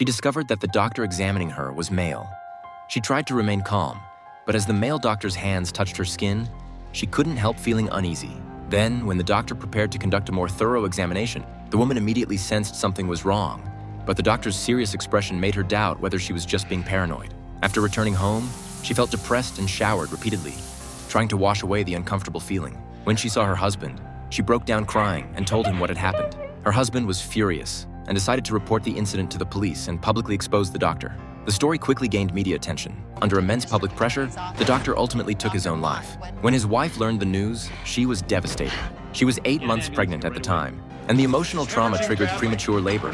She discovered that the doctor examining her was male. She tried to remain calm, but as the male doctor's hands touched her skin, she couldn't help feeling uneasy. Then, when the doctor prepared to conduct a more thorough examination, the woman immediately sensed something was wrong, but the doctor's serious expression made her doubt whether she was just being paranoid. After returning home, she felt depressed and showered repeatedly, trying to wash away the uncomfortable feeling. When she saw her husband, she broke down crying and told him what had happened. Her husband was furious and decided to report the incident to the police and publicly expose the doctor. The story quickly gained media attention. Under immense public pressure, the doctor ultimately took his own life. When his wife learned the news, she was devastated. She was 8 months pregnant at the time, and the emotional trauma triggered premature labor.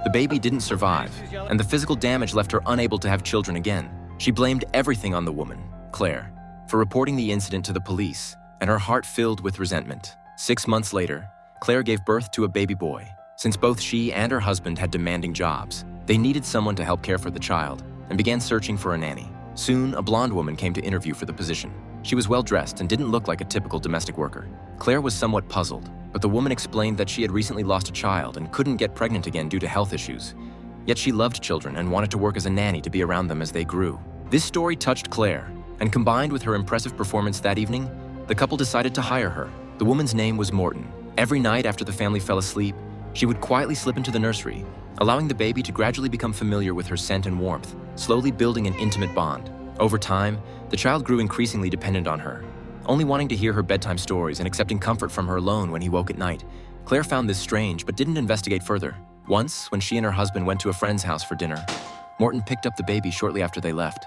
The baby didn't survive, and the physical damage left her unable to have children again. She blamed everything on the woman, Claire, for reporting the incident to the police, and her heart filled with resentment. 6 months later, Claire gave birth to a baby boy. Since both she and her husband had demanding jobs, they needed someone to help care for the child and began searching for a nanny. Soon, a blonde woman came to interview for the position. She was well-dressed and didn't look like a typical domestic worker. Claire was somewhat puzzled, but the woman explained that she had recently lost a child and couldn't get pregnant again due to health issues. Yet she loved children and wanted to work as a nanny to be around them as they grew. This story touched Claire, and combined with her impressive performance that evening, the couple decided to hire her. The woman's name was Morton. Every night after the family fell asleep, she would quietly slip into the nursery, allowing the baby to gradually become familiar with her scent and warmth, slowly building an intimate bond. Over time, the child grew increasingly dependent on her, only wanting to hear her bedtime stories and accepting comfort from her alone when he woke at night. Claire found this strange but didn't investigate further. Once, when she and her husband went to a friend's house for dinner, Morton picked up the baby shortly after they left.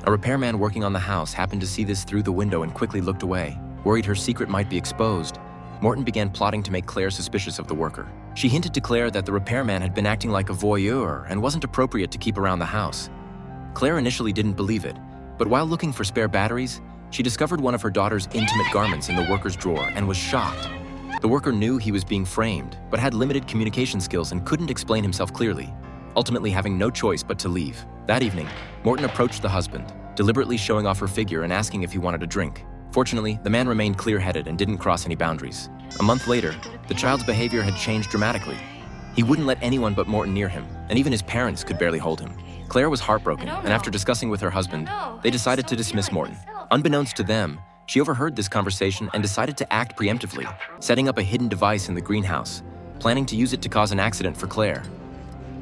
A repairman working on the house happened to see this through the window and quickly looked away. Worried her secret might be exposed, Morton began plotting to make Claire suspicious of the worker. She hinted to Claire that the repairman had been acting like a voyeur and wasn't appropriate to keep around the house. Claire initially didn't believe it, but while looking for spare batteries, she discovered one of her daughter's intimate garments in the worker's drawer and was shocked. The worker knew he was being framed, but had limited communication skills and couldn't explain himself clearly, ultimately having no choice but to leave. That evening, Morton approached the husband, deliberately showing off her figure and asking if he wanted a drink. Fortunately, the man remained clear-headed and didn't cross any boundaries. A month later, the child's behavior had changed dramatically. He wouldn't let anyone but Morton near him, and even his parents could barely hold him. Claire was heartbroken, and after discussing with her husband, they decided to dismiss Morton. Unbeknownst to them, she overheard this conversation and decided to act preemptively, setting up a hidden device in the greenhouse, planning to use it to cause an accident for Claire.